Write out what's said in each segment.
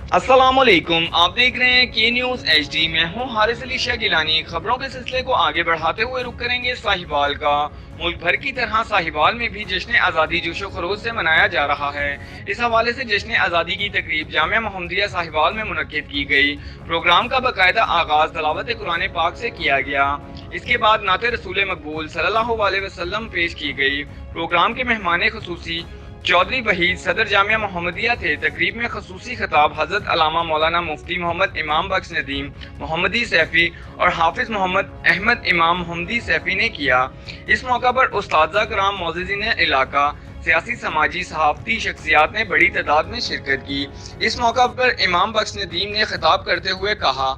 अस्सलामुअलैकुम, आप देख रहे हैं के न्यूज़ HD। मैं हूं हारिस अली शाह गिलानी। खबरों के सिलसिले को आगे बढ़ाते हुए रुक करेंगे साहिवाल का। मुल्क भर की तरह साहिवाल में भी जश्न आज़ादी जोशो खरोश से मनाया जा रहा है। इस हवाले से जश्न आज़ादी की तकरीब जामिया मोहम्मदिया साहिवाल में मुनक्किद की गई। प्रोग्राम का बाकायदा आगाज़ तलावत कुरान पाक से किया गया। इसके बाद नाते रसूल मकबूल सल्लल्लाहु अलैहि वसल्लम पेश की गई। प्रोग्राम के मेहमान खुसूसी चौधरी वहीद सदर जामिया मोहम्मदिया थे। तकरीब में खसूसी खिताब हज़रत अल्लामा मौलाना मुफ्ती मोहम्मद इमाम बख्श नदीम मोहम्मदी सैफ़ी और हाफिज़ मोहम्मद अहमद इमाम मोहम्मदी सैफ़ी ने किया। इस मौका पर उस्ताज़ा कराम मोअज़्ज़िज़ीन इलाका, सियासी समाजी सहाफ़ती शख्सियात ने बड़ी तादाद में शिरकत की। इस मौका पर इमाम बख्श नदीम ने खिताब करते हुए कहा,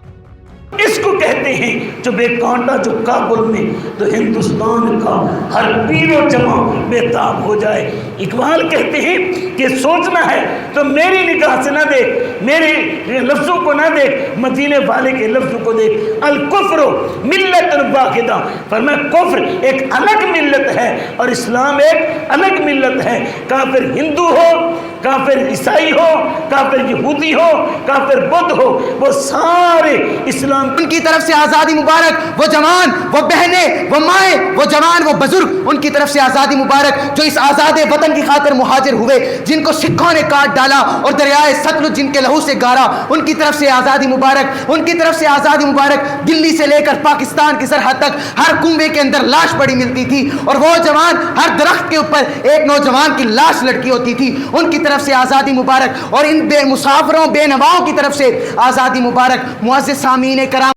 इसको कहते हैं जो बेकांटा जो काबुल में तो हिंदुस्तान का हर पीरो जमा बेताब हो जाए। इकबाल कहते हैं कि सोचना है तो मेरी निगाह से ना देख, मेरे लफ्ज़ों को ना देख, मदीने वाले के लफ्ज़ों को देख। अल कुफ्र मिल्लत वाहिदा, फरमाया कुफ्र एक अलग मिल्लत है और इस्लाम एक अलग मिल्लत है। काफिर हिंदू हो, काफिर ईसाई हो, काफिर यहूदी हो, काफिर बुद्ध हो, वो सारे इस्लाम उनकी तरफ से आज़ादी मुबारक। वो जवान, वो बहनें, वो माएँ, वो जवान, वो बुजुर्ग, उनकी तरफ से आज़ादी मुबारक जो इस आज़ाद वतन की खातिर मुहाजिर हुए, जिनको सिखों ने काट डाला और दरियाए सतलुज जिनके लहू से गारा, उनकी तरफ से आज़ादी मुबारक। उनकी तरफ से आज़ादी मुबारक। दिल्ली से लेकर पाकिस्तान की सरहद तक हर कुंबे के अंदर लाश पड़ी मिलती थी और वो जवान, हर दरख्त के ऊपर एक नौजवान की लाश लटकी होती थी। उनकी तरफ से आज़ादी मुबारक। और इन बेमुसाफिरों बेनवाओं की तरफ से आज़ादी मुबारक। मुअज़्ज़िज़ सामीन कराम।